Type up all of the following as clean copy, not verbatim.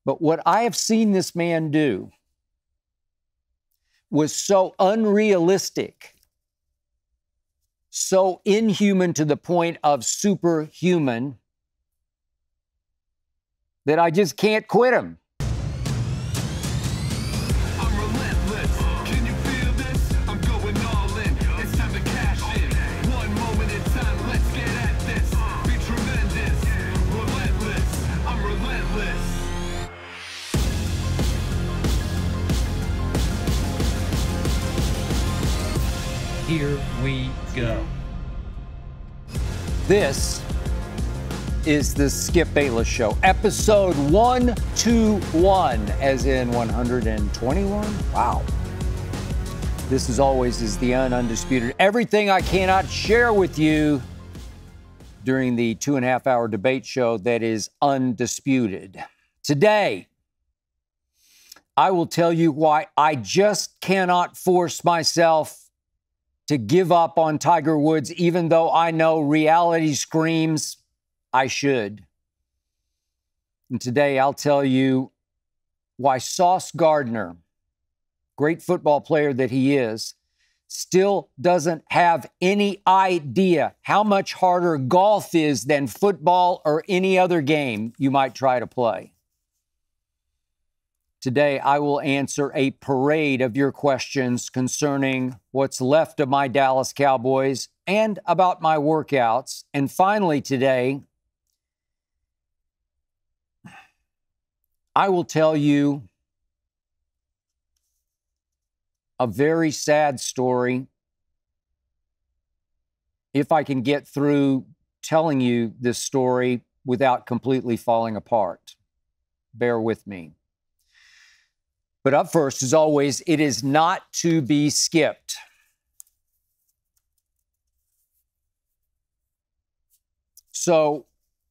But what I have seen this man do was so unrealistic, so inhuman to the point of superhuman, that I just can't quit him. I'm relentless. Can you feel this? I'm going all in. It's time to cash in. One moment in time. Let's get at this. Be tremendous. Relentless. I'm relentless. Here we go. This is the Skip Bayless Show, episode 121, as in 121. Wow. This, as always, is the Undisputed. Everything I cannot share with you during the 2.5-hour debate show that is Undisputed. Today, I will tell you why I just cannot force myself to give up on Tiger Woods, even though I know reality screams I should. And today I'll tell you why Sauce Gardner, great football player that he is, still doesn't have any idea how much harder golf is than football or any other game you might try to play. Today, I will answer a parade of your questions concerning what's left of my Dallas Cowboys and about my workouts. And finally, today, I will tell you a very sad story. If I can get through telling you this story without completely falling apart, bear with me. But up first, as always, it is not to be skipped. So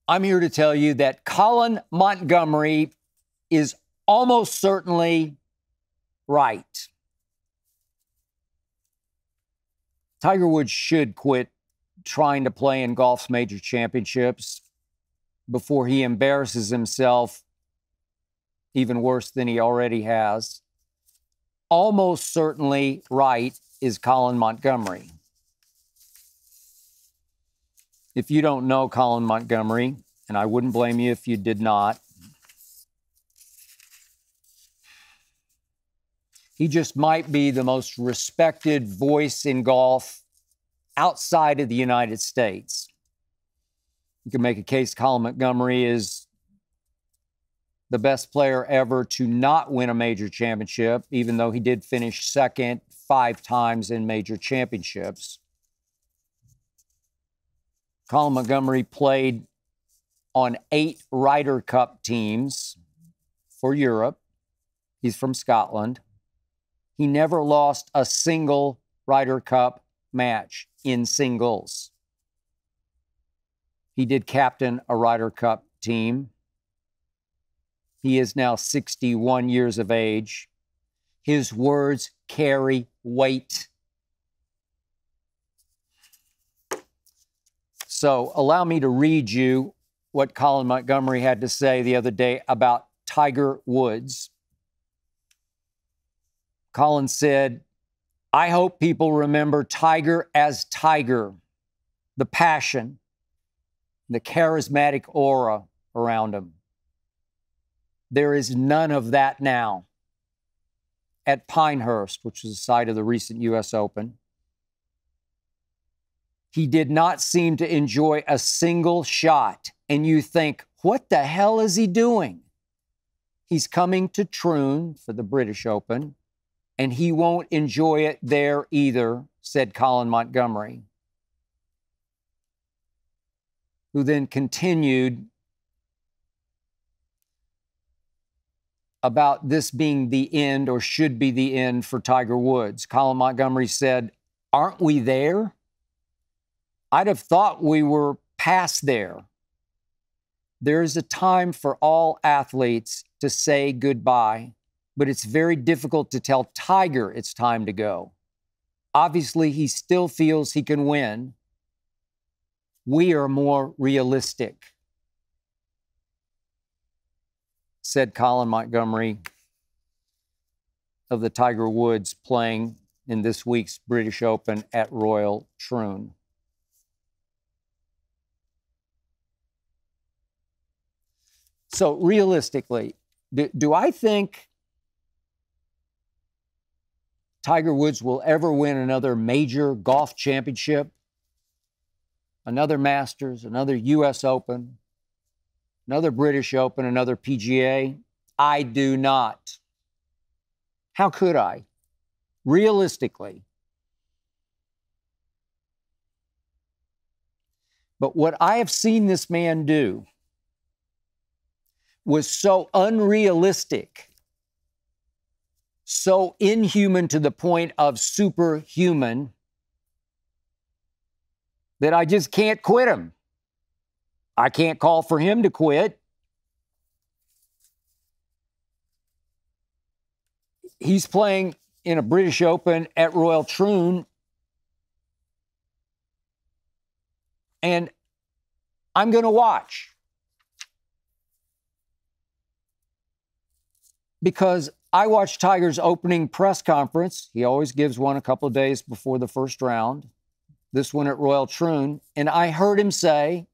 I'm here to tell you that Colin Montgomery is almost certainly right. Tiger Woods should quit trying to play in golf's major championships before he embarrasses himself even worse than he already has. Almost certainly right is Colin Montgomery. If you don't know Colin Montgomery, and I wouldn't blame you if you did not, he just might be the most respected voice in golf outside of the United States. You can make a case Colin Montgomery is the best player ever to not win a major championship, even though he did finish second 5 times in major championships. Colin Montgomery played on 8 Ryder Cup teams for Europe. He's from Scotland. He never lost a single Ryder Cup match in singles. He did captain a Ryder Cup team. He is now 61 years of age. His words carry weight. So allow me to read you what Colin Montgomery had to say the other day about Tiger Woods. Colin said, "I hope people remember Tiger as Tiger, the passion, the charismatic aura around him. There is none of that now. At Pinehurst, which was the site of the recent U.S. Open, he did not seem to enjoy a single shot. And you think, what the hell is he doing? He's coming to Troon for the British Open, and he won't enjoy it there either," said Colin Montgomery, who then continued about this being the end or should be the end for Tiger Woods. Colin Montgomery said, "Aren't we there? I'd have thought we were past there. There is a time for all athletes to say goodbye, but it's very difficult to tell Tiger it's time to go. Obviously, he still feels he can win. We are more realistic." said Colin Montgomery of the Tiger Woods playing in this week's British Open at Royal Troon. So realistically, do I think Tiger Woods will ever win another major golf championship? Another Masters, another U.S. Open, another British Open, another PGA? I do not. How could I? Realistically. But what I have seen this man do was so unrealistic, so inhuman to the point of superhuman, that I just can't quit him. I can't call for him to quit. He's playing in a British Open at Royal Troon, and I'm going to watch. Because I watched Tiger's opening press conference. He always gives one a couple of days before the first round. This one at Royal Troon. And I heard him say,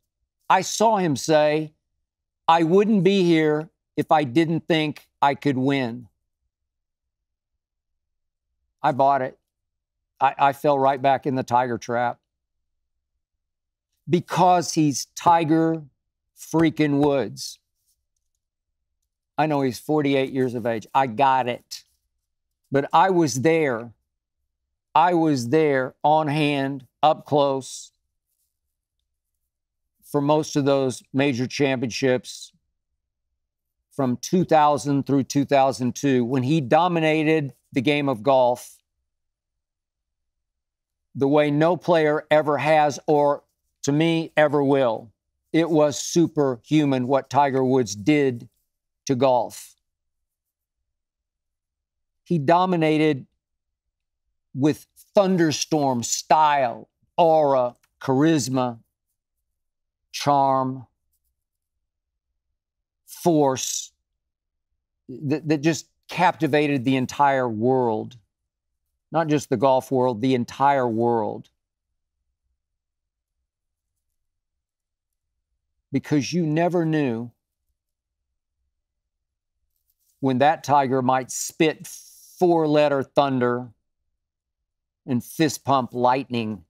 I saw him say, I wouldn't be here if I didn't think I could win. I bought it. I fell right back in the Tiger trap. Because he's Tiger freaking Woods. I know he's 48 years of age. I got it. But I was there. I was there on hand, up close, for most of those major championships from 2000 through 2002, when he dominated the game of golf the way no player ever has, or to me, ever will. It was superhuman what Tiger Woods did to golf. He dominated with thunderstorm style, aura, charisma, charm, force that just captivated the entire world. Not just the golf world, the entire world. Because you never knew when that Tiger might spit four-letter thunder and fist pump lightning.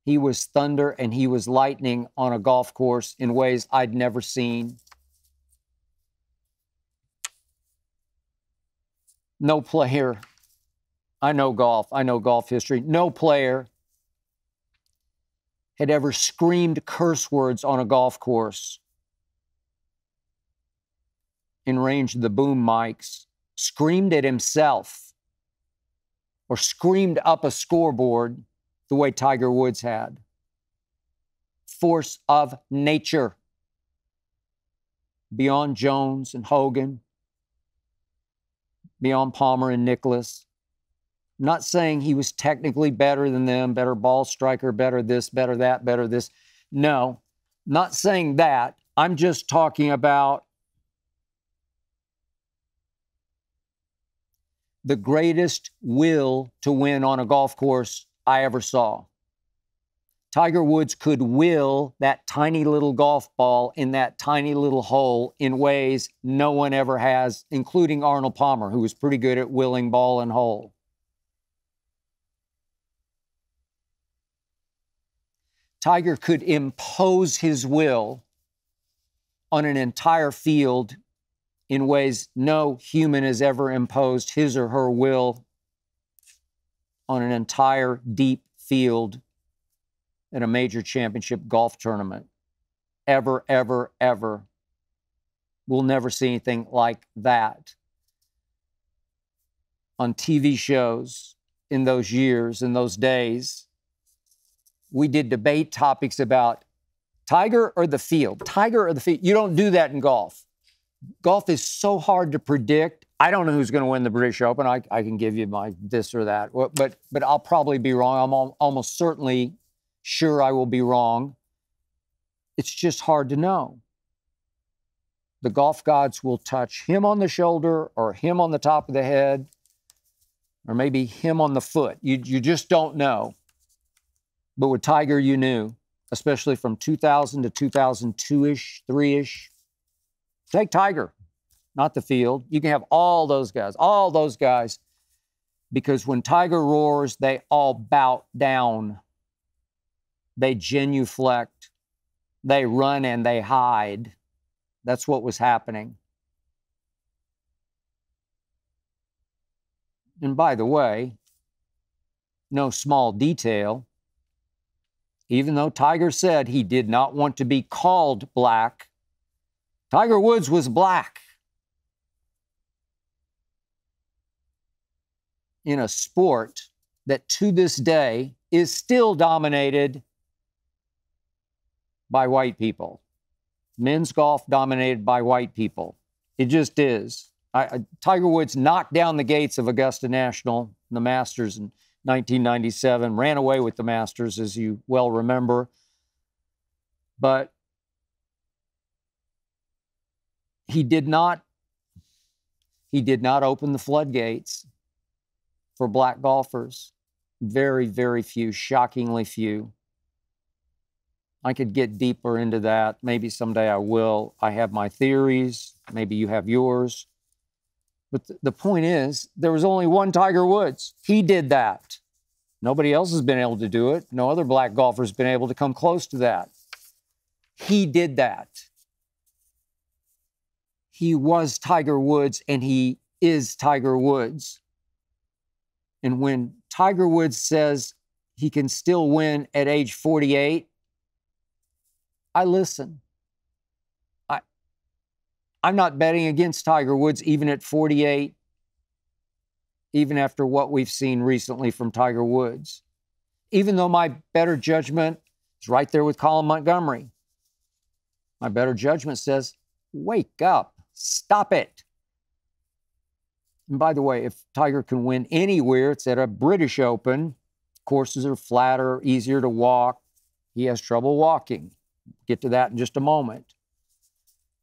He was thunder and he was lightning on a golf course in ways I'd never seen. No player, I know golf history, no player had ever screamed curse words on a golf course in range of the boom mics, screamed at himself, or screamed up a scoreboard the way Tiger Woods had. Force of nature. Beyond Jones and Hogan, beyond Palmer and Nicklaus. I'm not saying he was technically better than them, better ball striker, better this, better that, better this. No, not saying that. I'm just talking about the greatest will to win on a golf course I ever saw. Tiger Woods could will that tiny little golf ball in that tiny little hole in ways no one ever has, including Arnold Palmer, who was pretty good at willing ball and hole. Tiger could impose his will on an entire field in ways no human has ever imposed his or her will on an entire deep field at a major championship golf tournament. Ever, ever, ever. We'll never see anything like that on TV shows in those years, in those days. We did debate topics about Tiger or the field, Tiger or the field. You don't do that in golf. Golf is so hard to predict. I don't know who's going to win the British Open. I can give you my this or that, but I'll probably be wrong. I'm almost certainly sure I will be wrong. It's just hard to know. the golf gods will touch him on the shoulder or him on the top of the head or maybe him on the foot. You just don't know. But with Tiger, you knew, especially from 2000 to 2002-ish, 3-ish. Take Tiger, not the field. You can have all those guys, because when Tiger roars, they all bow down. They genuflect. They run and they hide. That's what was happening. And by the way, no small detail, even though Tiger said he did not want to be called black, Tiger Woods was black. In a sport that to this day is still dominated by white people. Men's golf dominated by white people. It just is. Tiger Woods knocked down the gates of Augusta National, the Masters in 1997, ran away with the Masters, as you well remember. But he did not open the floodgates for black golfers. Very, very few, shockingly few. I could get deeper into that. Maybe someday I will. I have my theories. Maybe you have yours. But the point is, there was only one Tiger Woods. He did that. Nobody else has been able to do it. No other black golfer has been able to come close to that. He did that. He was Tiger Woods, and he is Tiger Woods. And when Tiger Woods says he can still win at age 48, I listen. I'm not betting against Tiger Woods even at 48, even after what we've seen recently from Tiger Woods. Even though my better judgment is right there with Colin Montgomery. My better judgment says, wake up, stop it. And by the way, if Tiger can win anywhere, it's at a British Open. Courses are flatter, easier to walk. He has trouble walking. Get to that in just a moment.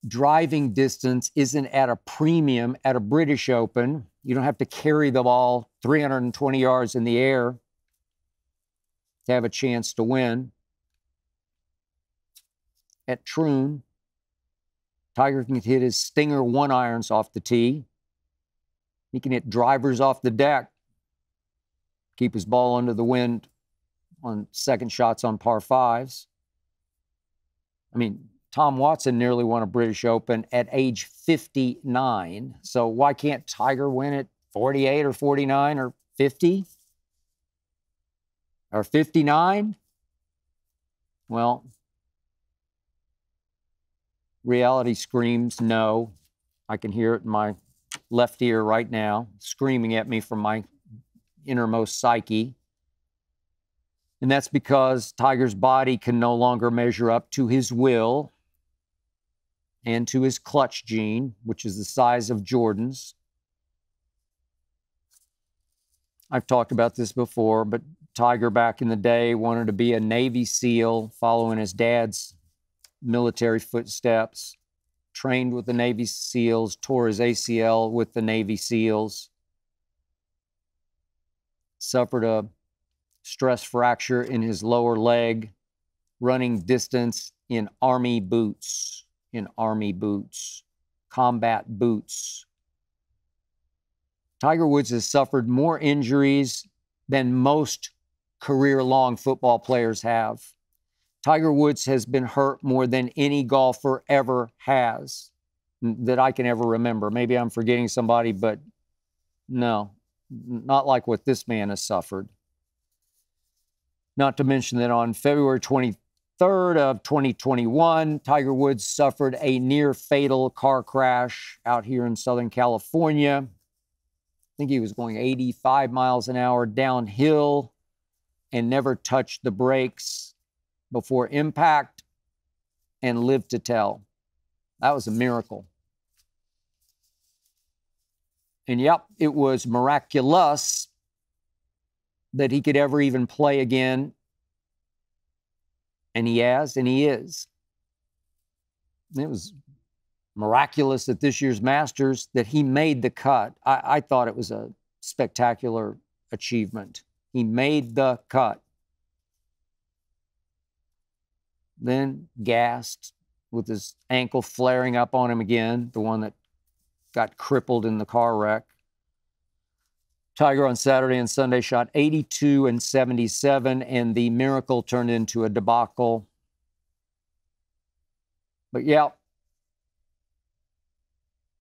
Driving distance isn't at a premium at a British Open. You don't have to carry the ball 320 yards in the air to have a chance to win. At Troon, Tiger can hit his Stinger 1-irons off the tee. He can hit drivers off the deck, keep his ball under the wind on second shots on par 5s. I mean, Tom Watson nearly won a British Open at age 59. So why can't Tiger win at 48 or 49 or 50? Or 59? Well, reality screams no. I can hear it in my left ear right now, screaming at me from my innermost psyche. And that's because Tiger's body can no longer measure up to his will and to his clutch gene, which is the size of Jordan's. I've talked about this before, but Tiger back in the day wanted to be a Navy SEAL, following his dad's military footsteps, trained with the Navy SEALs, tore his ACL with the Navy SEALs, suffered a stress fracture in his lower leg, running distance in army boots, combat boots. Tiger Woods has suffered more injuries than most career-long football players have. Tiger Woods has been hurt more than any golfer ever has that I can ever remember. Maybe I'm forgetting somebody, but no, not like what this man has suffered. Not to mention that on February 23rd of 2021, Tiger Woods suffered a near-fatal car crash out here in Southern California. I think he was going 85 miles an hour downhill and never touched the brakes before impact and lived to tell. That was a miracle. And yep, it was miraculous that he could ever even play again. And he has, and he is. It was miraculous at this year's Masters that he made the cut. I thought it was a spectacular achievement. He made the cut. Then gassed with his ankle flaring up on him again, the one that got crippled in the car wreck. Tiger on Saturday and Sunday shot 82 and 77, and the miracle turned into a debacle. But yeah,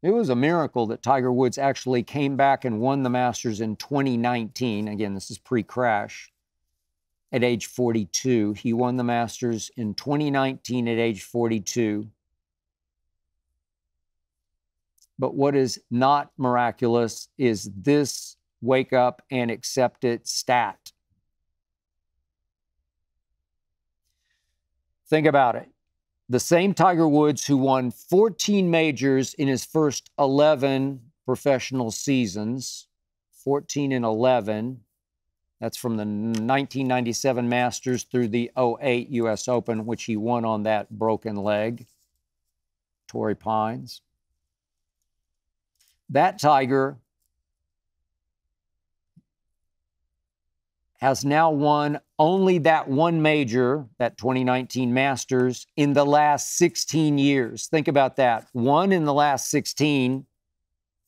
it was a miracle that Tiger Woods actually came back and won the Masters in 2019. Again, this is pre-crash. At age 42. He won the Masters in 2019 at age 42. But what is not miraculous is this wake up and accept it stat. Think about it. The same Tiger Woods who won 14 majors in his first 11 professional seasons, 14 and 11. That's from the 1997 Masters through the 2008 U.S. Open, which he won on that broken leg, Torrey Pines. That Tiger has now won only that one major, that 2019 Masters, in the last 16 years. Think about that. One in the last 16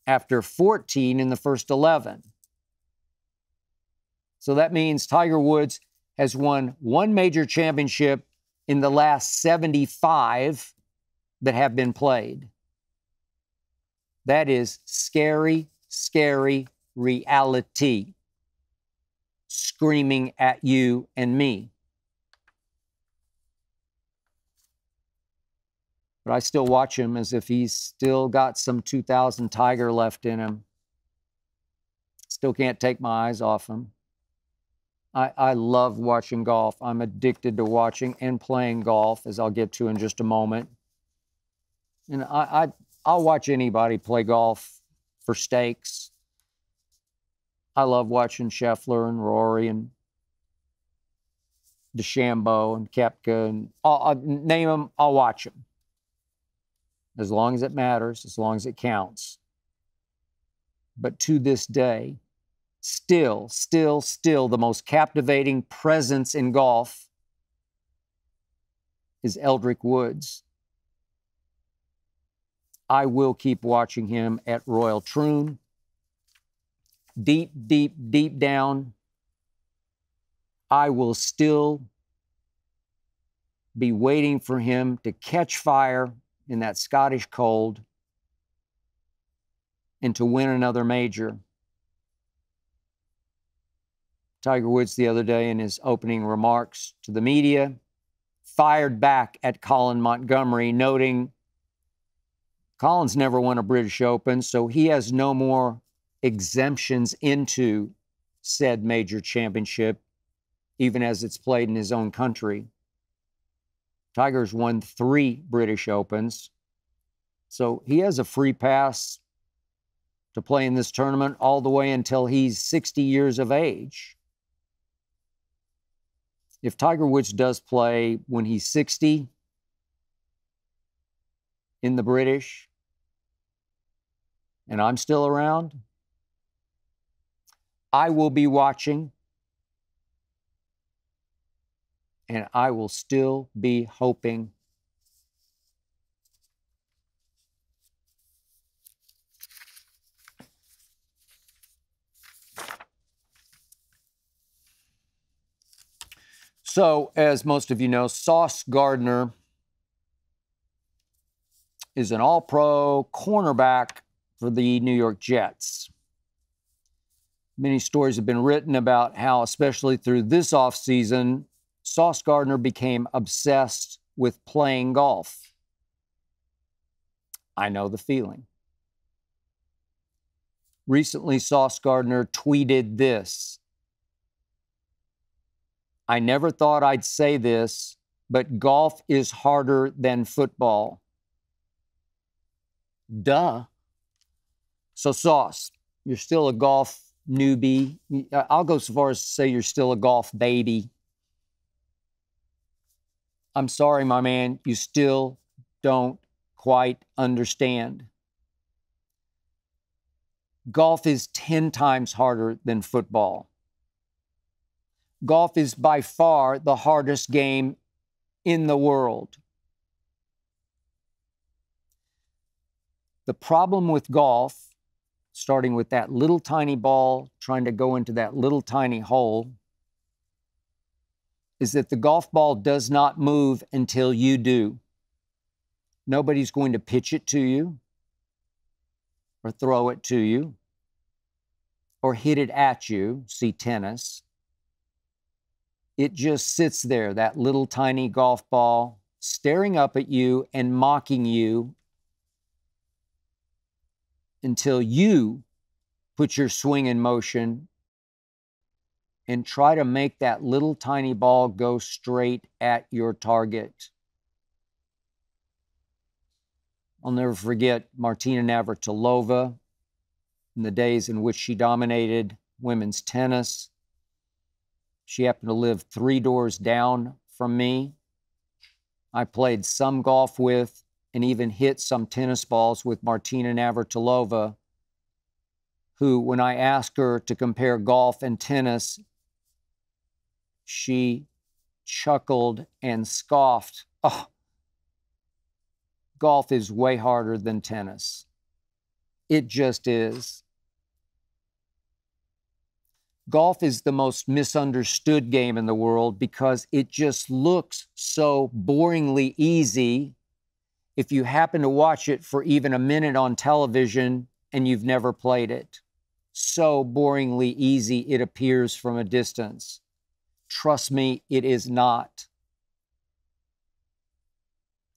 after 14 in the first 11. So that means Tiger Woods has won one major championship in the last 75 that have been played. That is scary, scary reality screaming at you and me. But I still watch him as if he's still got some 2000 Tiger left in him. Still can't take my eyes off him. I love watching golf. I'm addicted to watching and playing golf, as I'll get to in just a moment. And I'll watch anybody play golf for stakes. I love watching Scheffler and Rory and DeChambeau and Koepka and I'll name them. I'll watch them as long as it matters, as long as it counts. But to this day, still the most captivating presence in golf is Eldrick Woods. I will keep watching him at Royal Troon. Deep down, I will still be waiting for him to catch fire in that Scottish cold and to win another major. Tiger Woods the other day in his opening remarks to the media fired back at Colin Montgomerie, noting Colin's never won a British Open, so he has no more exemptions into said major championship, even as it's played in his own country. Tiger's won 3 British Opens, so he has a free pass to play in this tournament all the way until he's 60 years of age. If Tiger Woods does play when he's 60 in the British, and I'm still around, I will be watching, and I will still be hoping. So, as most of you know, Sauce Gardner is an all-pro cornerback for the New York Jets. Many stories have been written about how, especially through this offseason, Sauce Gardner became obsessed with playing golf. I know the feeling. Recently, Sauce Gardner tweeted this: I never thought I'd say this, but golf is harder than football. Duh. So, Sauce, you're still a golf newbie. I'll go so far as to say you're still a golf baby. I'm sorry, my man, you still don't quite understand. Golf is 10 times harder than football. Golf is by far the hardest game in the world. The problem with golf, starting with that little tiny ball trying to go into that little tiny hole, is that the golf ball does not move until you do. Nobody's going to pitch it to you or throw it to you or hit it at you. See tennis. It just sits there, that little tiny golf ball, staring up at you and mocking you until you put your swing in motion and try to make that little tiny ball go straight at your target. I'll never forget Martina Navratilova in the days in which she dominated women's tennis. She happened to live 3 doors down from me. I played some golf with and even hit some tennis balls with Martina Navratilova, who, when I asked her to compare golf and tennis, she chuckled and scoffed. Oh, golf is way harder than tennis. It just is. Golf is the most misunderstood game in the world because it just looks so boringly easy if you happen to watch it for even a minute on television and you've never played it. So boringly easy it appears from a distance. Trust me, it is not.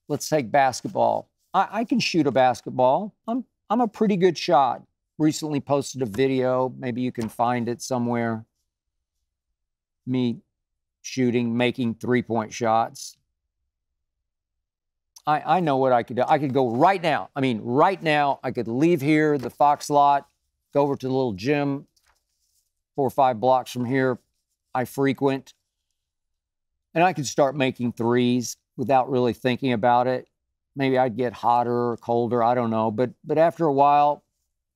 Let's take basketball. I can shoot a basketball. I'm a pretty good shot. Recently posted a video, maybe you can find it somewhere, me shooting, making 3-point shots. I know what I could do. I could go right now. I mean, right now, I could leave here, the Fox lot, go over to the little gym 4 or 5 blocks from here I frequent, and I could start making threes without really thinking about it. Maybe I'd get hotter or colder, I don't know. But after a while,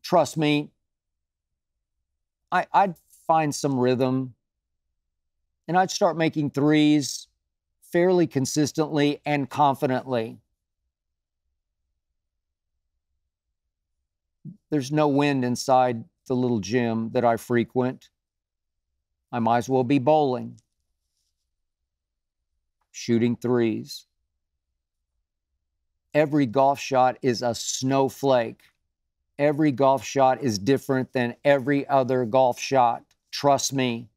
trust me, I'd find some rhythm, and I'd start making threes fairly consistently and confidently. There's no wind inside the little gym that I frequent. I might as well be bowling, shooting threes. Every golf shot is a snowflake. Every golf shot is different than every other golf shot. Trust me.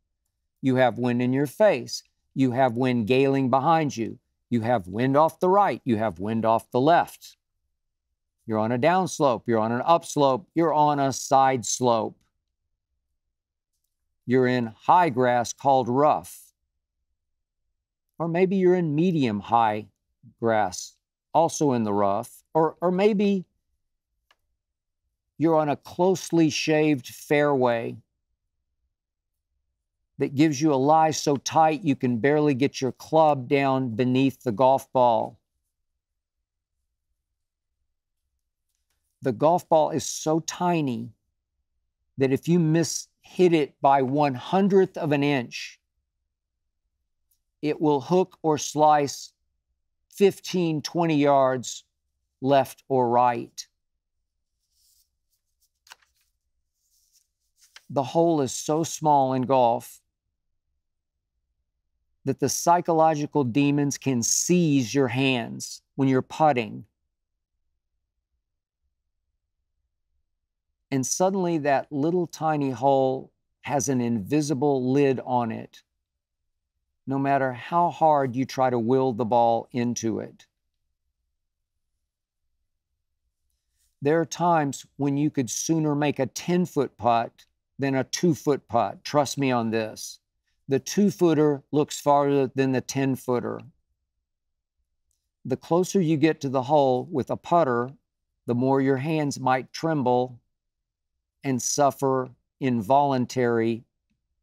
You have wind in your face. You have wind galing behind you. You have wind off the right. You have wind off the left. You're on a downslope. You're on an upslope. You're on a side slope. You're in high grass called rough. Or maybe you're in medium high grass, also in the rough. Or maybe you're on a closely shaved fairway that gives you a lie so tight you can barely get your club down beneath the golf ball. The golf ball is so tiny that if you hit it by 1/100th of an inch, it will hook or slice 15, 20 yards left or right. The hole is so small in golf that the psychological demons can seize your hands when you're putting. And suddenly that little tiny hole has an invisible lid on it, no matter how hard you try to will the ball into it. There are times when you could sooner make a 10-foot putt than a 2-foot putt. Trust me on this. The 2-footer looks farther than the 10-footer. The closer you get to the hole with a putter, the more your hands might tremble and suffer involuntary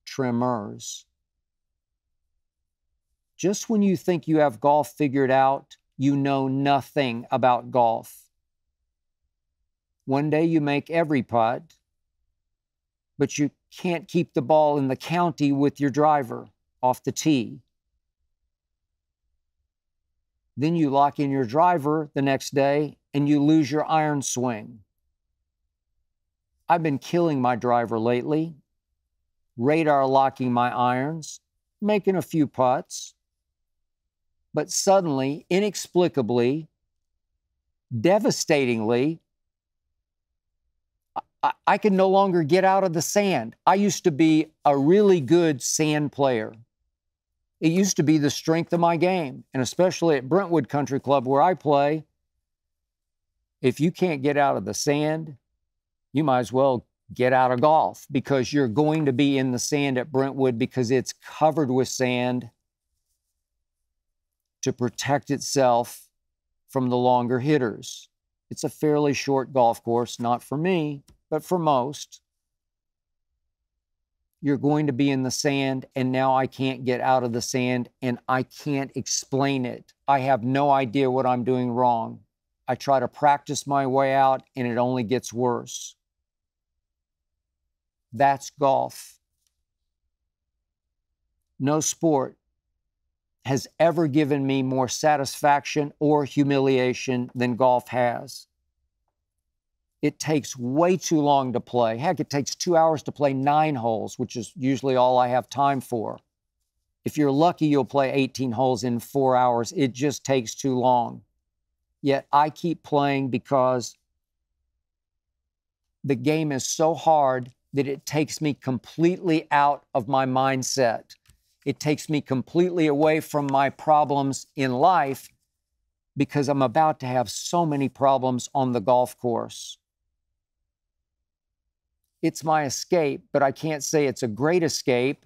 tremors. Just when you think you have golf figured out, you know nothing about golf. One day you make every putt, but you can't keep the ball in the county with your driver off the tee. Then you lock in your driver the next day and you lose your iron swing. I've been killing my driver lately, radar locking my irons, making a few putts, but suddenly, inexplicably, devastatingly, I can no longer get out of the sand. I used to be a really good sand player. It used to be the strength of my game, and especially at Brentwood Country Club where I play, if you can't get out of the sand, you might as well get out of golf, because you're going to be in the sand at Brentwood because it's covered with sand to protect itself from the longer hitters. It's a fairly short golf course, not for me, but for most. You're going to be in the sand, and now I can't get out of the sand, and I can't explain it. I have no idea what I'm doing wrong. I try to practice my way out, and it only gets worse. That's golf. No sport has ever given me more satisfaction or humiliation than golf has. It takes way too long to play. Heck, it takes 2 hours to play 9 holes, which is usually all I have time for. If you're lucky, you'll play 18 holes in 4 hours. It just takes too long. Yet I keep playing because the game is so hard that it takes me completely out of my mindset. It takes me completely away from my problems in life because I'm about to have so many problems on the golf course. It's my escape, but I can't say it's a great escape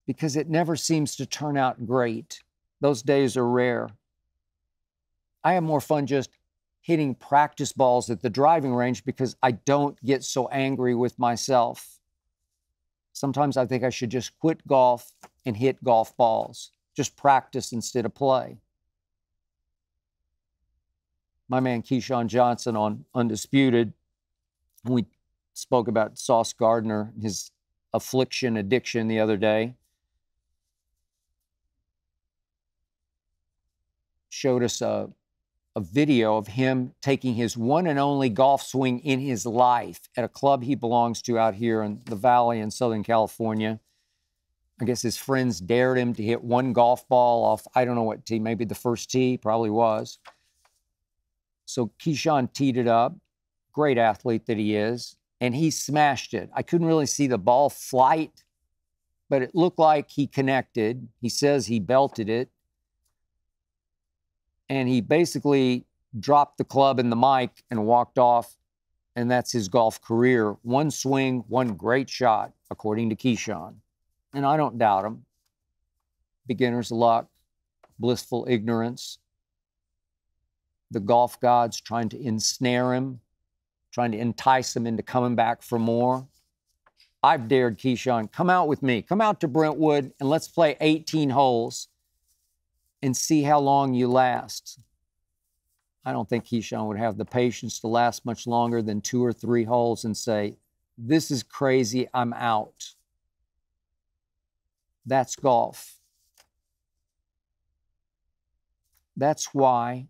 because it never seems to turn out great. Those days are rare. I have more fun just hitting practice balls at the driving range because I don't get so angry with myself. Sometimes I think I should just quit golf and hit golf balls. Just practice instead of play. My man Keyshawn Johnson on Undisputed, we spoke about Sauce Gardner, his addiction the other day. Showed us a video of him taking his one and only golf swing in his life at a club he belongs to out here in the Valley in Southern California. I guess his friends dared him to hit one golf ball off, I don't know what tee, maybe the first tee, probably was. So Keyshawn teed it up, great athlete that he is, and he smashed it. I couldn't really see the ball flight, but it looked like he connected. He says he belted it. And he basically dropped the club and the mic and walked off, and that's his golf career. One swing, one great shot, according to Keyshawn. And I don't doubt him. Beginner's luck, blissful ignorance. The golf gods trying to ensnare him, trying to entice him into coming back for more. I've dared Keyshawn, come out with me. Come out to Brentwood and let's play 18 holes and see how long you last. I don't think Keyshawn would have the patience to last much longer than 2 or 3 holes and say, this is crazy, I'm out. That's golf. That's why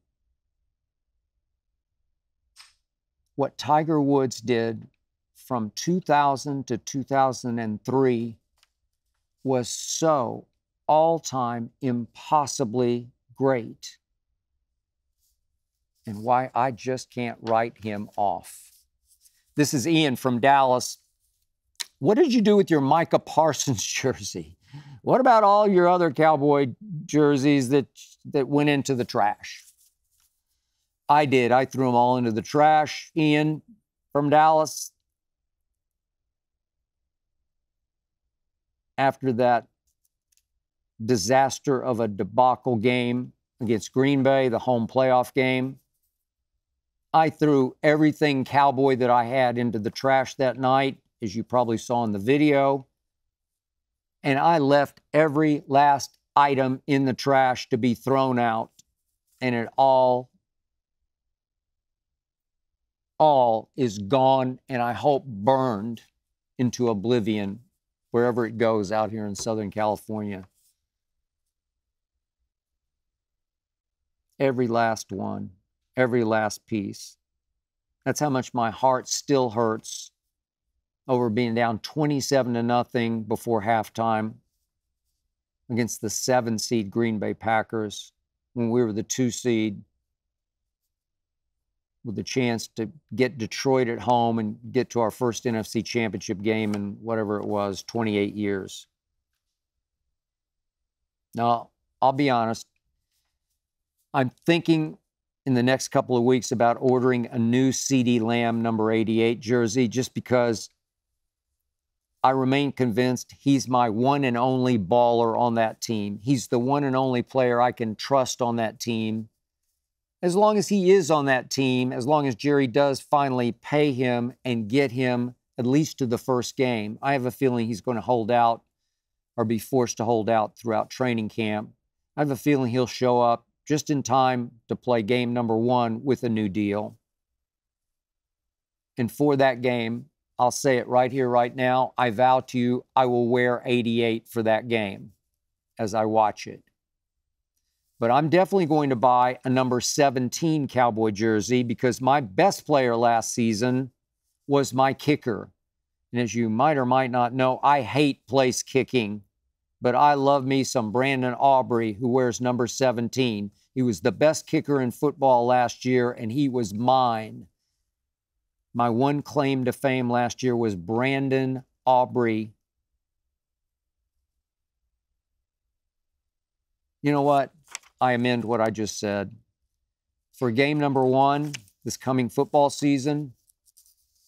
what Tiger Woods did from 2000 to 2003 was so all-time impossibly great, and why I just can't write him off. This is Ian from Dallas. What did you do with your Micah Parsons jersey? What about all your other Cowboy jerseys that went into the trash? I did. I threw them all into the trash. Ian from Dallas. After that disaster of a debacle game against Green Bay, the home playoff game, I threw everything Cowboy that I had into the trash that night, as you probably saw in the video. And I left every last item in the trash to be thrown out. and it all is gone, and I hope burned into oblivion wherever it goes out here in Southern California. Every last one, every last piece. That's how much my heart still hurts over being down 27-0 before halftime against the 7-seed Green Bay Packers when we were the 2 seed, with the chance to get Detroit at home and get to our first NFC Championship game in whatever it was, 28 years. Now, I'll be honest, I'm thinking in the next couple of weeks about ordering a new CeeDee Lamb number 88 jersey, just because I remain convinced he's my one and only baller on that team. He's the one and only player I can trust on that team. As long as he is on that team, as long as Jerry does finally pay him and get him at least to the first game, I have a feeling he's going to hold out or be forced to hold out throughout training camp. I have a feeling he'll show up just in time to play game number 1 with a new deal. And for that game, I'll say it right here, right now, I vow to you, I will wear 88 for that game as I watch it. But I'm definitely going to buy a number 17 Cowboy jersey, because my best player last season was my kicker. And as you might or might not know, I hate place kicking, but I love me some Brandon Aubrey, who wears number 17. He was the best kicker in football last year, and he was mine. My one claim to fame last year was Brandon Aubrey. You know what? I amend what I just said. For game number 1, this coming football season,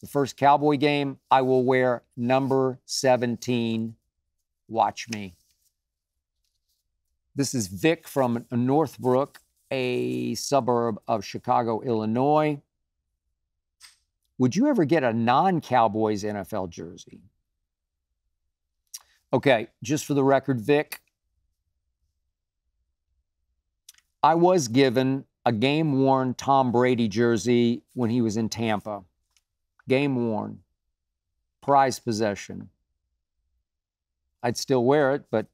the first Cowboy game, I will wear number 17. Watch me. This is Vic from Northbrook, a suburb of Chicago, Illinois. Would you ever get a non-Cowboys NFL jersey? Okay, just for the record, Vic, I was given a game-worn Tom Brady jersey when he was in Tampa. Game-worn. Prized possession. I'd still wear it, but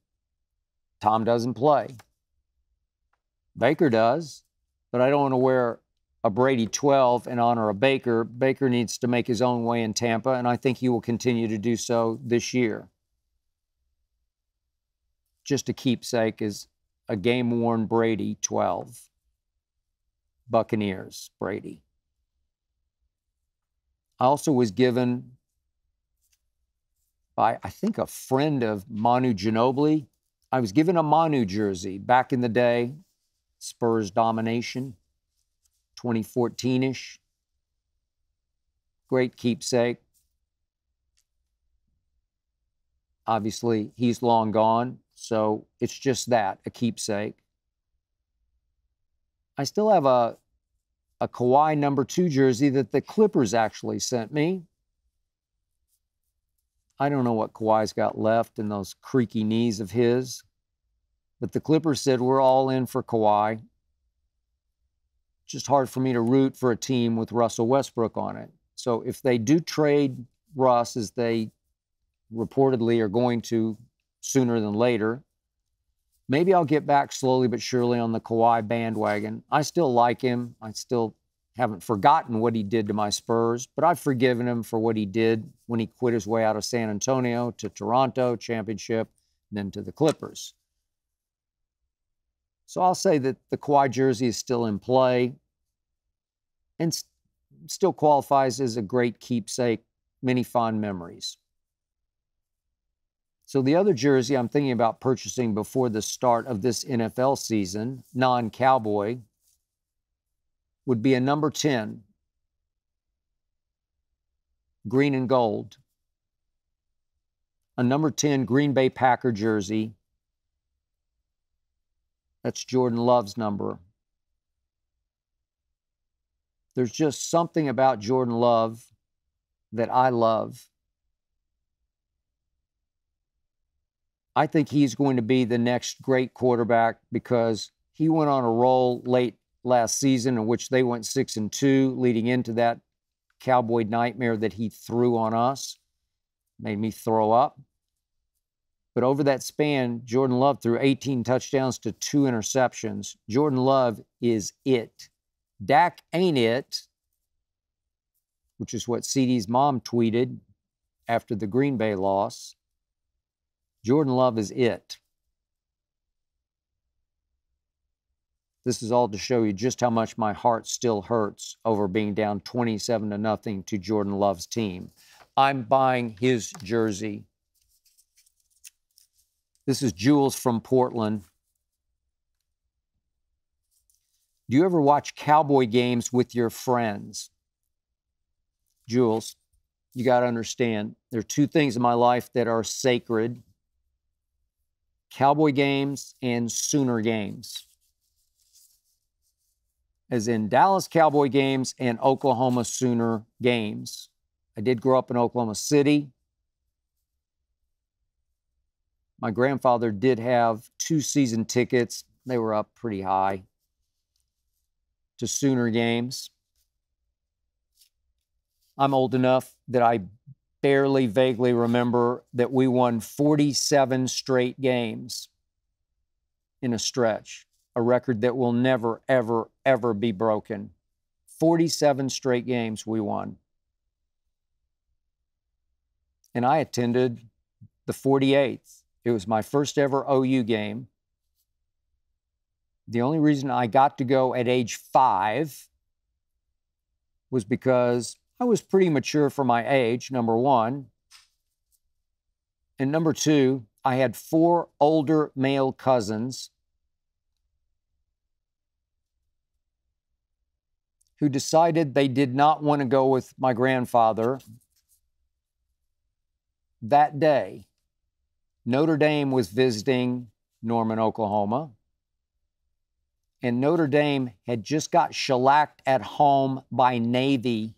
Tom doesn't play. Baker does, but I don't want to wear a Brady 12 in honor of Baker. Baker needs to make his own way in Tampa, and I think he will continue to do so this year. Just a keepsake is a game-worn Brady 12. Buccaneers, Brady. I also was given by, I think, a friend of Manu Ginobili. I was given a Manu jersey back in the day, Spurs domination, 2014-ish. Great keepsake. Obviously, he's long gone, so it's just that, a keepsake. I still have a Kawhi number 2 jersey that the Clippers actually sent me. I don't know what Kawhi's got left in those creaky knees of his, but the Clippers said we're all in for Kawhi. Just hard for me to root for a team with Russell Westbrook on it. So if they do trade Russ, as they reportedly are going to sooner than later, maybe I'll get back slowly but surely on the Kawhi bandwagon. I still like him. I still haven't forgotten what he did to my Spurs, but I've forgiven him for what he did when he quit his way out of San Antonio to Toronto, championship, and then to the Clippers. So I'll say that the Kawhi jersey is still in play and still qualifies as a great keepsake, many fond memories. So the other jersey I'm thinking about purchasing before the start of this NFL season, non-Cowboy, would be a number 10, green and gold. A number 10 Green Bay Packer jersey. That's Jordan Love's number. There's just something about Jordan Love that I love. I think he's going to be the next great quarterback because he went on a roll late last season, in which they went 6-2, leading into that Cowboy nightmare that he threw on us. Made me throw up. But over that span, Jordan Love threw 18 touchdowns to 2 interceptions. Jordan Love is it. Dak ain't it, which is what CeeDee's mom tweeted after the Green Bay loss. Jordan Love is it. This is all to show you just how much my heart still hurts over being down 27-0 to Jordan Love's team. I'm buying his jersey. This is Jules from Portland. Do you ever watch Cowboy games with your friends? Jules, you got to understand, there are two things in my life that are sacred: Cowboy games and Sooner games. As in Dallas Cowboy games and Oklahoma Sooner games. I did grow up in Oklahoma City. My grandfather did have 2 season tickets. They were up pretty high to Sooner games. I'm old enough that I barely vaguely remember that we won 47 straight games in a stretch, a record that will never, ever, ever be broken. 47 straight games we won. And I attended the 48th. It was my first ever OU game. The only reason I got to go at age 5 was because I was pretty mature for my age, number one. And number two, I had 4 older male cousins who decided they did not want to go with my grandfather that day. Notre Dame was visiting Norman, Oklahoma, and Notre Dame had just got shellacked at home by Navy.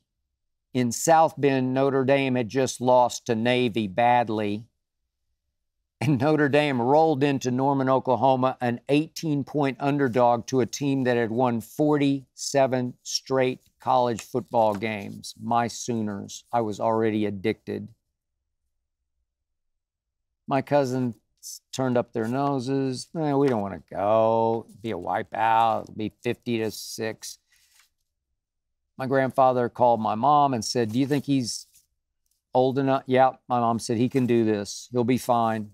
In South Bend, Notre Dame had just lost to Navy badly, and Notre Dame rolled into Norman, Oklahoma, an 18-point underdog to a team that had won 47 straight college football games. My Sooners. I was already addicted. My cousins turned up their noses. We don't want to go. It'll be a wipeout. It'll be 50-6. My grandfather called my mom and said, "Do you think he's old enough?" Yeah, my mom said, "He can do this. He'll be fine."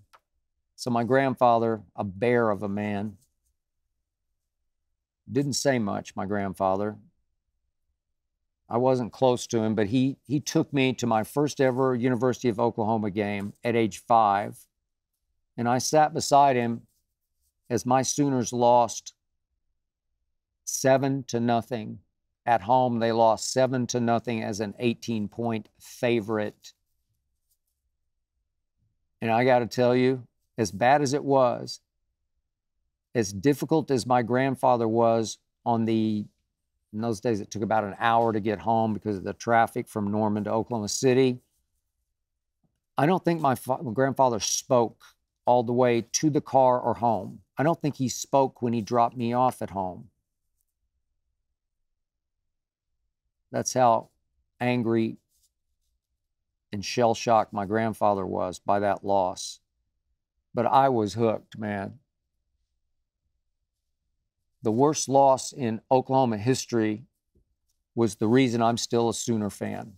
So my grandfather, a bear of a man, didn't say much, my grandfather. I wasn't close to him, but he took me to my first ever University of Oklahoma game at age 5. And I sat beside him as my Sooners lost 7-0. At home, they lost 7-0 as an 18-point favorite. And I got to tell you, as bad as it was, as difficult as my grandfather was in those days, it took about an hour to get home because of the traffic from Norman to Oklahoma City. I don't think my grandfather spoke all the way to the car or home. I don't think he spoke when he dropped me off at home. That's how angry and shell-shocked my grandfather was by that loss. But I was hooked, man. The worst loss in Oklahoma history was the reason I'm still a Sooner fan.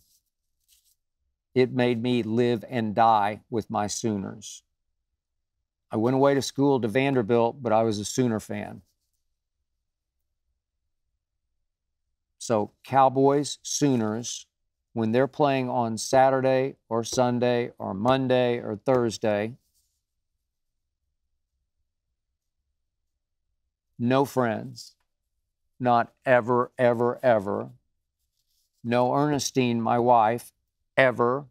It made me live and die with my Sooners. I went away to school to Vanderbilt, but I was a Sooner fan. So Cowboys, Sooners, when they're playing on Saturday or Sunday or Monday or Thursday, no friends, not ever, ever, ever. No Ernestine, my wife, ever.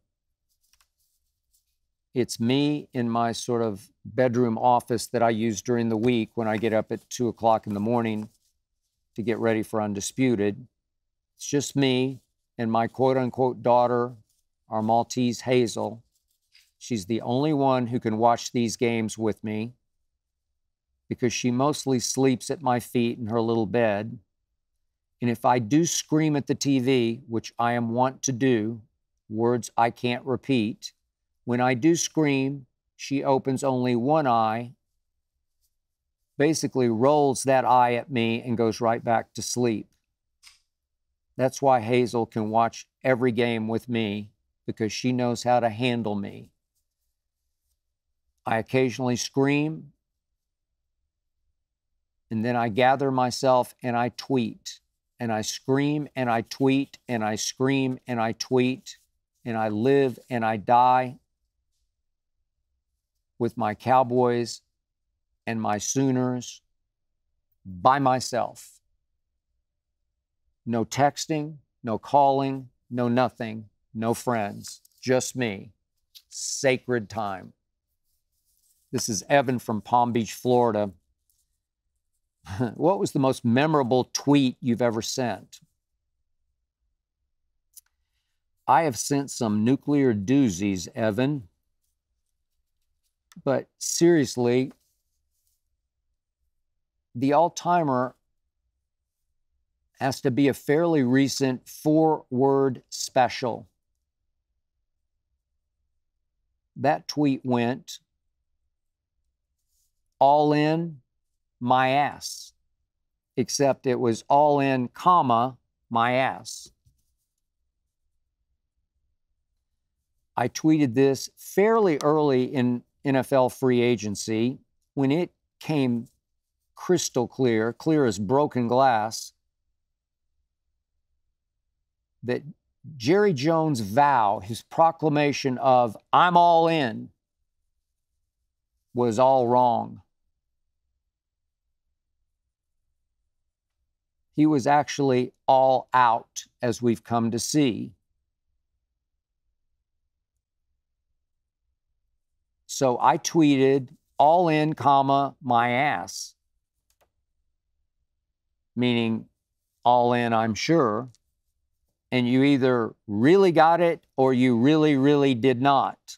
It's me in my sort of bedroom office that I use during the week when I get up at 2 o'clock in the morning to get ready for Undisputed. It's just me and my quote-unquote daughter, our Maltese Hazel. She's the only one who can watch these games with me because she mostly sleeps at my feet in her little bed. And if I do scream at the TV, which I am wont to do, words I can't repeat, when I do scream, she opens only one eye, basically rolls that eye at me and goes right back to sleep. That's why Hazel can watch every game with me, because she knows how to handle me. I occasionally scream, and then I gather myself and I tweet. And I scream and I tweet and I scream and I tweet, and I live and I die with my Cowboys and my Sooners by myself. No texting, no calling, no nothing, no friends, just me. Sacred time. This is Evan from Palm Beach, Florida. What was the most memorable tweet you've ever sent? I have sent some nuclear doozies, Evan. But seriously, the all-timer has to be a fairly recent 4-word special. That tweet went, all in my ass, except it was all in, comma, my ass. I tweeted this fairly early in NFL free agency when it came crystal clear, clear as broken glass, that Jerry Jones' vow, his proclamation of I'm all in, was all wrong. He was actually all out, as we've come to see. So I tweeted, all in, comma, my ass, meaning all in, I'm sure. And you either really got it or you really, really did not.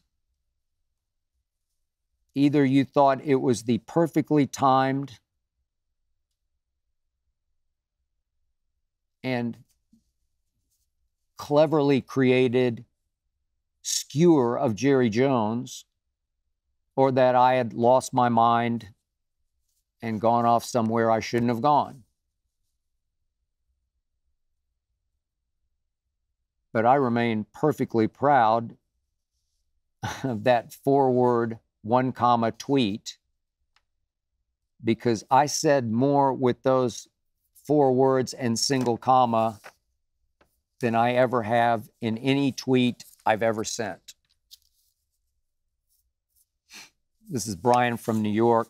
Either you thought it was the perfectly timed and cleverly created skewer of Jerry Jones, or that I had lost my mind and gone off somewhere I shouldn't have gone. But I remain perfectly proud of that 4-word, 1 comma tweet, because I said more with those 4 words and single comma than I ever have in any tweet I've ever sent. This is Brian from New York.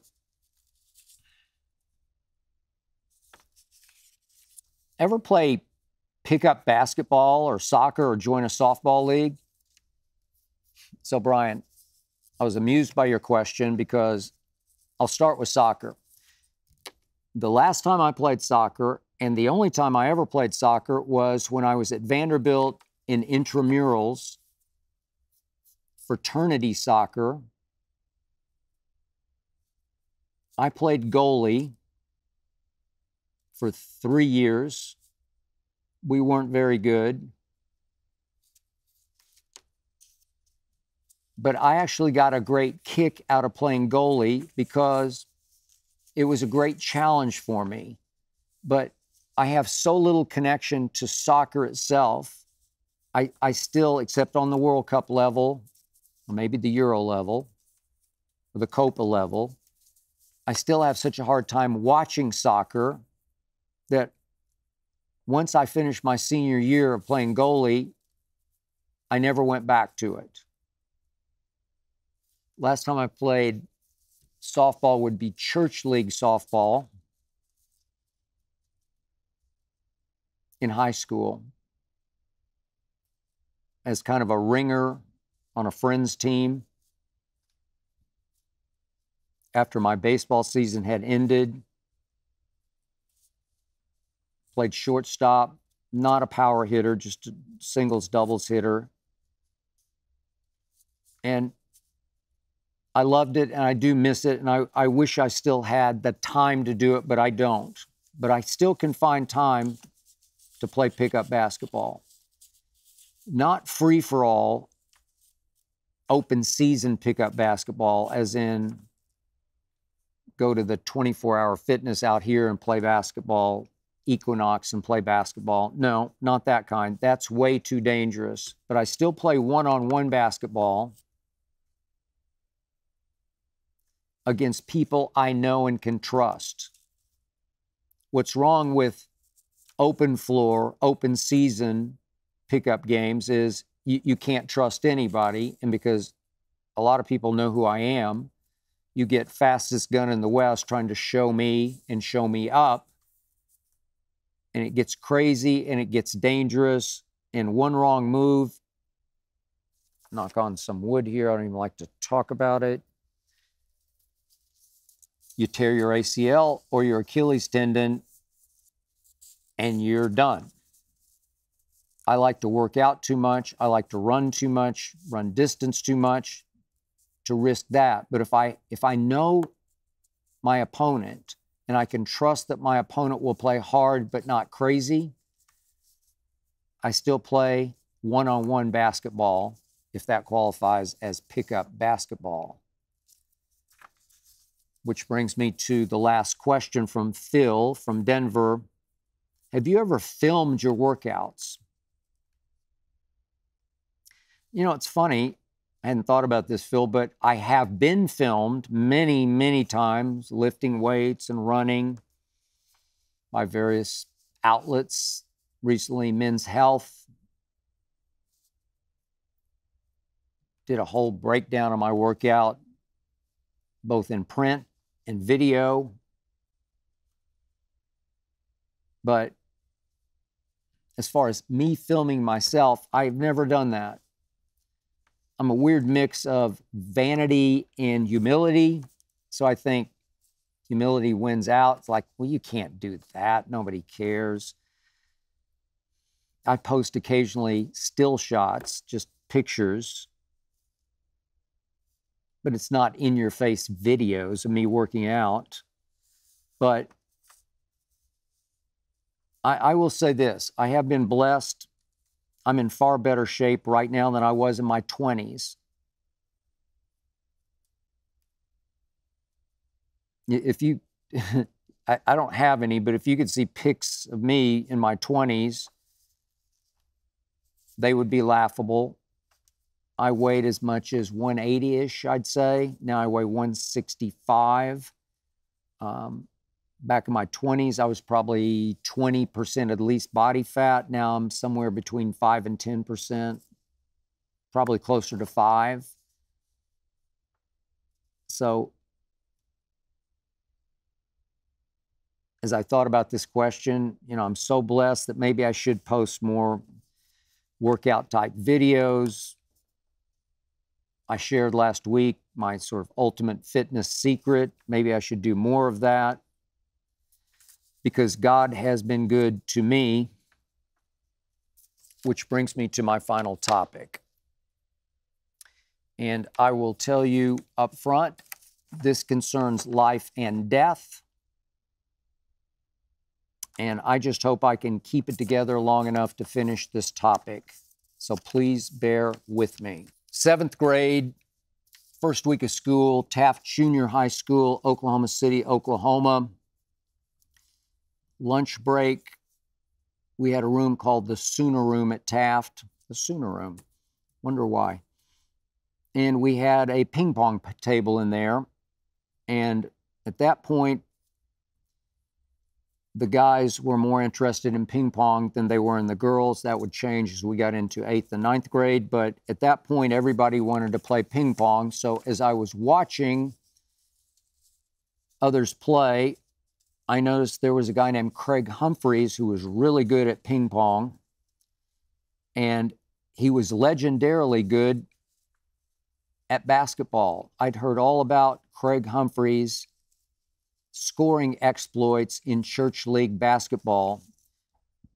Ever play pickup basketball or soccer or join a softball league? So, Brian, I was amused by your question because I'll start with soccer. The last time I played soccer, and the only time I ever played soccer, was when I was at Vanderbilt in intramurals, fraternity soccer. I played goalie for 3 years. We weren't very good. But I actually got a great kick out of playing goalie because it was a great challenge for me. But I have so little connection to soccer itself. I still, except on the World Cup level, or maybe the Euro level, or the Copa level, I still have such a hard time watching soccer that once I finished my senior year of playing goalie, I never went back to it. Last time I played softball would be church league softball in high school as kind of a ringer on a friend's team. After my baseball season had ended, played shortstop, not a power hitter, just a singles, doubles hitter. And I loved it, and I do miss it, and I wish I still had the time to do it, but I don't. But I still can find time to play pickup basketball. Not free-for-all, open season pickup basketball, as in go to the 24-hour fitness out here and play basketball, Equinox and play basketball. No, not that kind. That's way too dangerous. But I still play one-on-one basketball against people I know and can trust. What's wrong with open floor, open season pickup games is you can't trust anybody. And because a lot of people know who I am, you get fastest gun in the West trying to show me and show me up. And it gets crazy and it gets dangerous. And one wrong move, knock on some wood here, I don't even like to talk about it. You tear your ACL or your Achilles tendon and you're done. I like to work out too much. I like to run too much, run distance too much to risk that. But if I know my opponent and I can trust that my opponent will play hard but not crazy, I still play one-on-one basketball, if that qualifies as pickup basketball. Which brings me to the last question from Phil from Denver. Have you ever filmed your workouts? You know, it's funny. I hadn't thought about this, Phil, but I have been filmed many, many times lifting weights and running by various outlets. Recently, Men's Health did a whole breakdown of my workout, both in print and video. But as far as me filming myself, I've never done that. I'm a weird mix of vanity and humility. So I think humility wins out. It's like, well, you can't do that. Nobody cares. I post occasionally still shots, just pictures. But it's not in-your-face videos of me working out. But I will say this. I have been blessed. I'm in far better shape right now than I was in my 20s. If you, I don't have any, but if you could see pics of me in my 20s, they would be laughable. I weighed as much as 180-ish, I'd say. Now I weigh 165. Back in my 20s, I was probably 20% at least body fat. Now I'm somewhere between 5 and 10%, probably closer to 5. So as I thought about this question, you know, I'm so blessed that maybe I should post more workout type videos. I shared last week my sort of ultimate fitness secret. Maybe I should do more of that, because God has been good to me, which brings me to my final topic. And I will tell you up front, this concerns life and death. And I just hope I can keep it together long enough to finish this topic. So please bear with me. 7th grade, first week of school, Taft Junior High School, Oklahoma City, Oklahoma. Lunch break, we had a room called the Sooner Room at Taft. The Sooner Room. Wonder why. And we had a ping pong table in there. And at that point, the guys were more interested in ping pong than they were in the girls. That would change as we got into 8th and 9th grade. But at that point, everybody wanted to play ping pong. So as I was watching others play, I noticed there was a guy named Craig Humphreys who was really good at ping pong. And he was legendarily good at basketball. I'd heard all about Craig Humphreys' scoring exploits in church league basketball.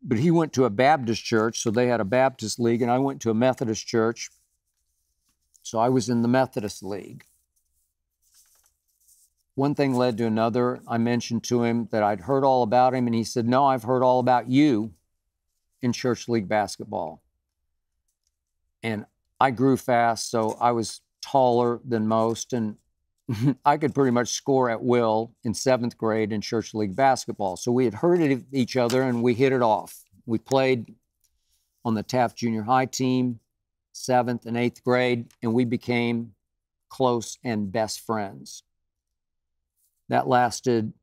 But he went to a Baptist church, so they had a Baptist league, and I went to a Methodist church. So I was in the Methodist league. One thing led to another. I mentioned to him that I'd heard all about him, and he said, no, I've heard all about you. in church league basketball. And I grew fast, so I was taller than most, and I could pretty much score at will in 7th grade in church league basketball. So we had heard of each other, and we hit it off. We played on the Taft Junior High team, 7th and 8th grade, and we became close and best friends. That lasted,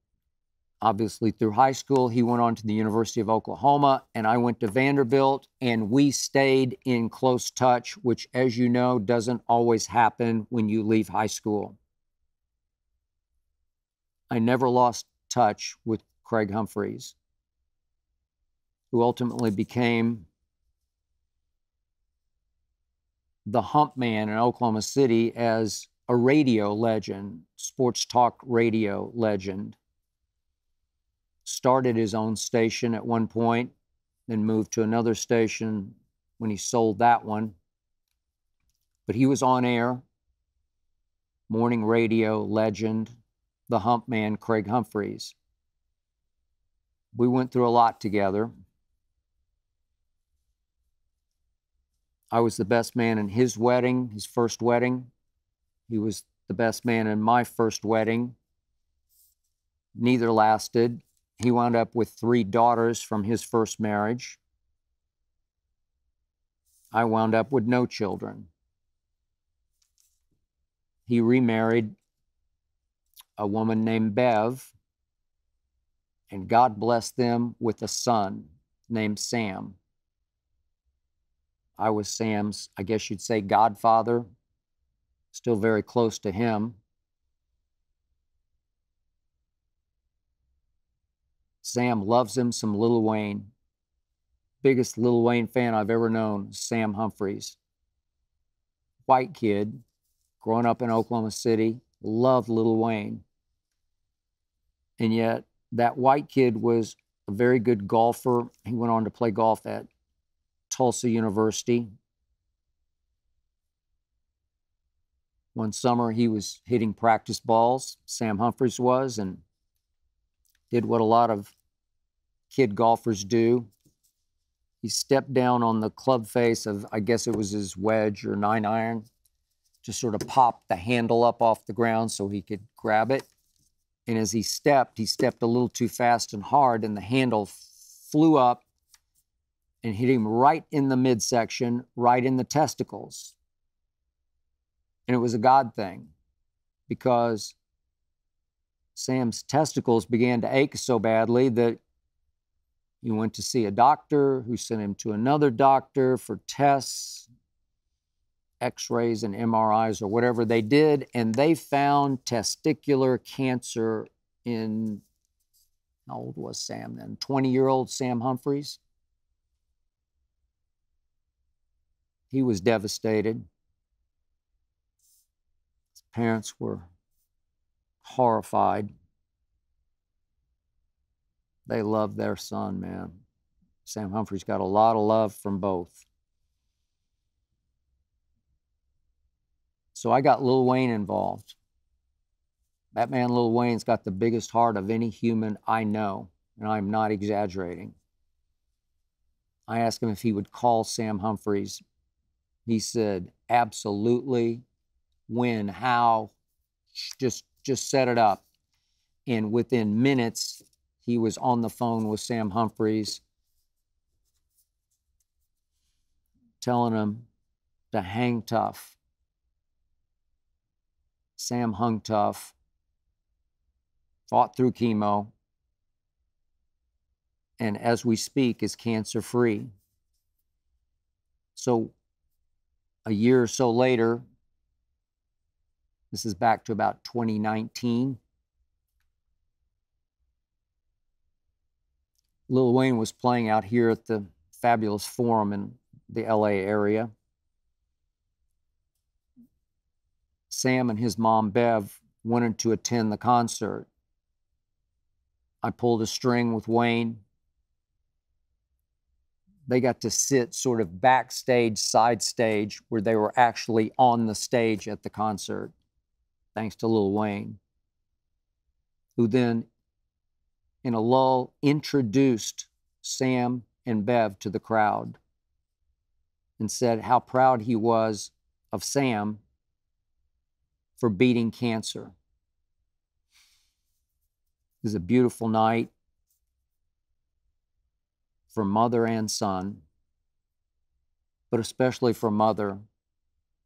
obviously, through high school. He went on to the University of Oklahoma, and I went to Vanderbilt, and we stayed in close touch, which, as you know, doesn't always happen when you leave high school. I never lost touch with Craig Humphreys, who ultimately became the hump man in Oklahoma City as a radio legend, sports talk radio legend. Started his own station at one point, then moved to another station when he sold that one. But he was on air, morning radio legend, the hump man, Craig Humphreys. We went through a lot together. I was the best man in his wedding, his first wedding. He was the best man in my first wedding. Neither lasted. He wound up with 3 daughters from his first marriage. I wound up with no children. He remarried a woman named Bev, and God blessed them with a son named Sam. I was Sam's, I guess you'd say, godfather, still very close to him. Sam loves him some Lil Wayne. Biggest Lil Wayne fan I've ever known, Sam Humphreys. White kid, growing up in Oklahoma City, loved Lil Wayne. And yet, that white kid was a very good golfer. He went on to play golf at Tulsa University. One summer, he was hitting practice balls, Sam Humphreys was, and did what a lot of kid golfers do. He stepped down on the club face of, I guess it was his wedge or 9-iron, just sort of popped the handle up off the ground so he could grab it. And as he stepped a little too fast and hard, and the handle flew up and hit him right in the midsection, right in the testicles. And it was a God thing, because Sam's testicles began to ache so badly that he went to see a doctor who sent him to another doctor for tests, X-rays and MRIs or whatever they did, and they found testicular cancer in, how old was Sam then? 20-year-old Sam Humphreys. He was devastated. His parents were horrified. They loved their son, man. Sam Humphreys got a lot of love from both. So I got Lil Wayne involved. That man, Lil Wayne's got the biggest heart of any human I know, and I'm not exaggerating. I asked him if he would call Sam Humphreys. He said, absolutely. When, how, just set it up. And within minutes, he was on the phone with Sam Humphreys, telling him to hang tough. Sam hung tough, fought through chemo, and as we speak is cancer-free. So a year or so later, this is back to about 2019, Lil Wayne was playing out here at the Fabulous Forum in the LA area. Sam and his mom, Bev, wanted to attend the concert. I pulled a string with Wayne. They got to sit sort of backstage, side stage, where they were actually on the stage at the concert, thanks to Lil Wayne, who then, in a lull, introduced Sam and Bev to the crowd and said how proud he was of Sam for beating cancer. It was a beautiful night for mother and son, but especially for mother,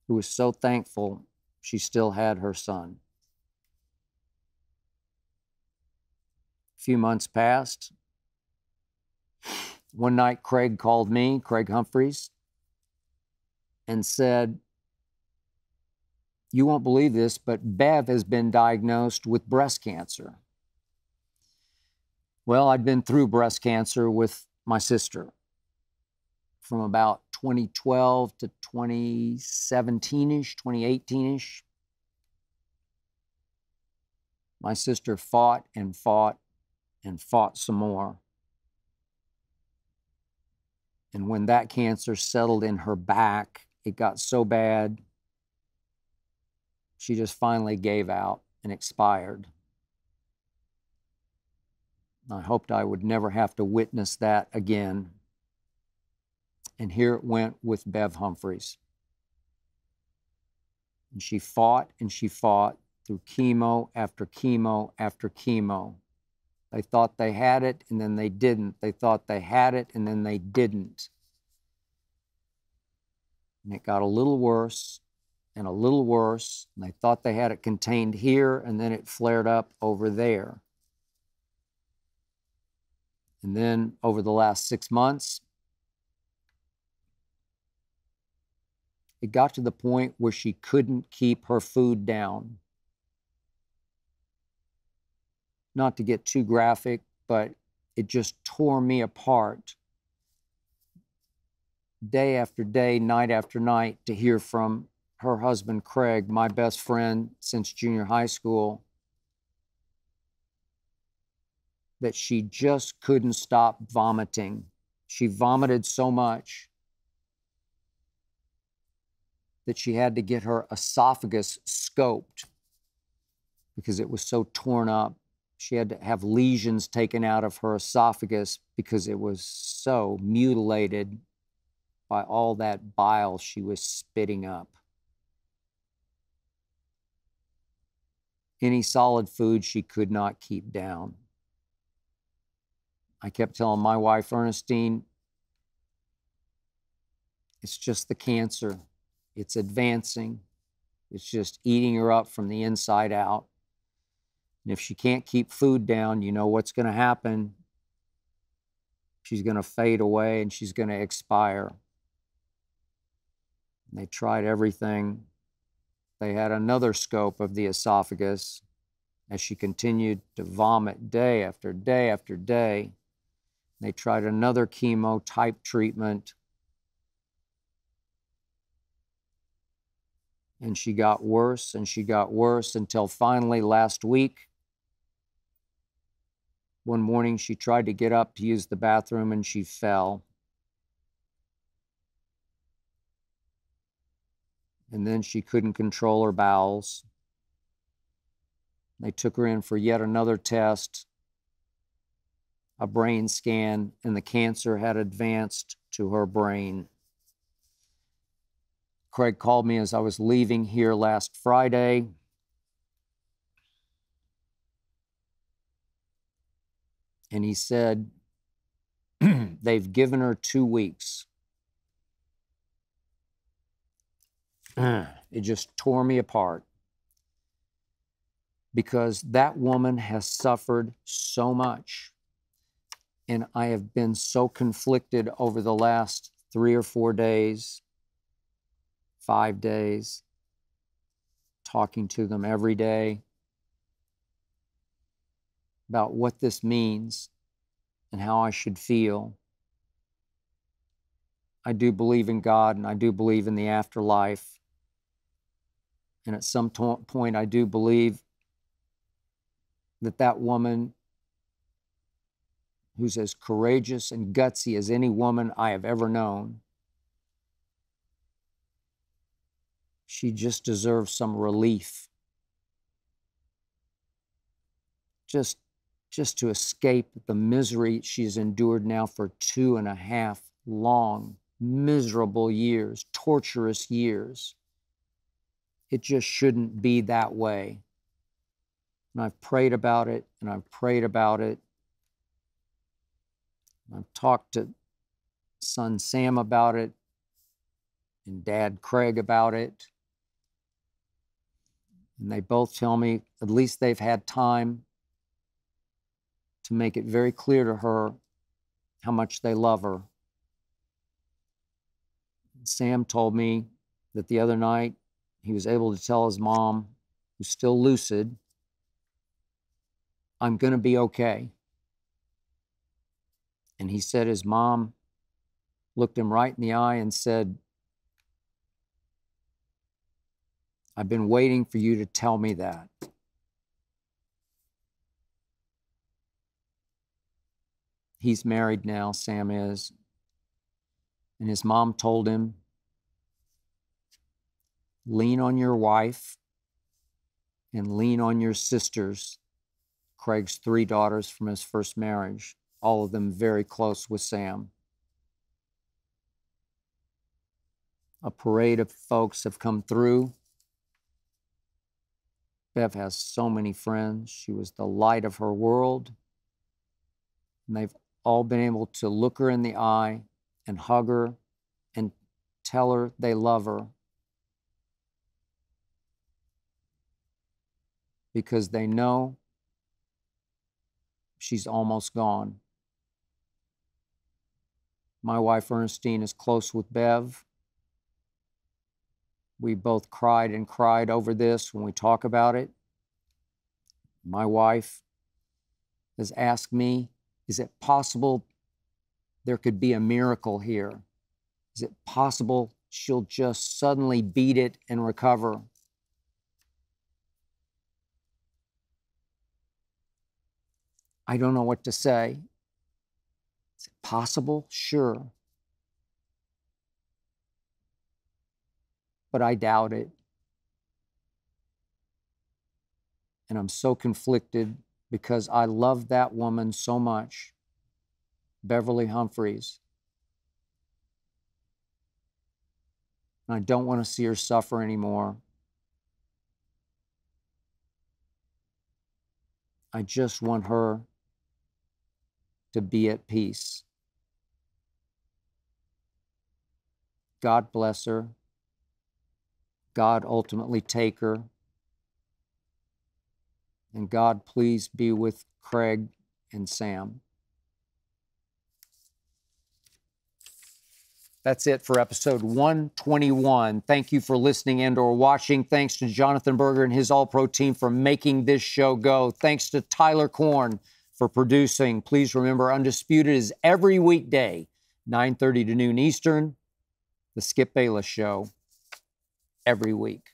who was so thankful she still had her son. A few months passed. One night, Craig called me, Craig Humphreys, and said, "You won't believe this, but Bev has been diagnosed with breast cancer." Well, I'd been through breast cancer with my sister from about 2012 to 2017-ish, 2018-ish. My sister fought and fought and fought some more. And when that cancer settled in her back, it got so bad, she just finally gave out and expired. I hoped I would never have to witness that again. And here it went with Bev Humphreys. And she fought through chemo after chemo after chemo. They thought they had it, and then they didn't. They thought they had it, and then they didn't. And it got a little worse and a little worse. And they thought they had it contained here, and then it flared up over there. And then over the last 6 months, it got to the point where she couldn't keep her food down. Not to get too graphic, but it just tore me apart day after day, night after night, to hear from her husband, Craig, my best friend since junior high school, that she just couldn't stop vomiting. She vomited so much that she had to get her esophagus scoped because it was so torn up. She had to have lesions taken out of her esophagus because it was so mutilated by all that bile she was spitting up. Any solid food she could not keep down. I kept telling my wife, Ernestine, it's just the cancer. It's advancing. It's just eating her up from the inside out. And if she can't keep food down, you know what's going to happen. She's going to fade away and she's going to expire. And they tried everything. They had another scope of the esophagus as she continued to vomit day after day after day. They tried another chemo type treatment. And she got worse and she got worse until finally last week, one morning she tried to get up to use the bathroom and she fell. And then she couldn't control her bowels. They took her in for yet another test, a brain scan, and the cancer had advanced to her brain. Craig called me as I was leaving here last Friday. And he said, they've given her 2 weeks. It just tore me apart. Because that woman has suffered so much. And I have been so conflicted over the last 3 or 4 days, 5 days, talking to them every day about what this means and how I should feel. I do believe in God and I do believe in the afterlife. And at some point, I do believe that that woman, who's as courageous and gutsy as any woman I have ever known, she just deserves some relief. Just just to escape the misery she's endured now for 2.5 long, miserable years, torturous years. It just shouldn't be that way. And I've prayed about it, and I've prayed about it. I've talked to son Sam about it, and dad Craig about it. And they both tell me at least they've had time to make it very clear to her how much they love her. Sam told me that the other night he was able to tell his mom, who's still lucid, I'm going to be okay. And he said his mom looked him right in the eye and said, I've been waiting for you to tell me that. He's married now, Sam is. And his mom told him, lean on your wife and lean on your sisters. Craig's 3 daughters from his first marriage, all of them very close with Sam. A parade of folks have come through. Bev has so many friends. She was the light of her world. And they've all been able to look her in the eye and hug her and tell her they love her. Because they know she's almost gone. My wife Ernestine is close with Bev. We both cried and cried over this when we talk about it. My wife has asked me, is it possible there could be a miracle here? Is it possible she'll just suddenly beat it and recover? I don't know what to say. Is it possible? Sure. But I doubt it. And I'm so conflicted because I love that woman so much, Beverly Humphreys. And I don't want to see her suffer anymore. I just want her to be at peace. God bless her. God ultimately take her. And God, please be with Craig and Sam. That's it for episode 121. Thank you for listening and/or watching. Thanks to Jonathan Berger and his All-Pro team for making this show go. Thanks to Tyler Korn for producing. Please remember, Undisputed is every weekday, 9:30 to noon Eastern. The Skip Bayless Show every week.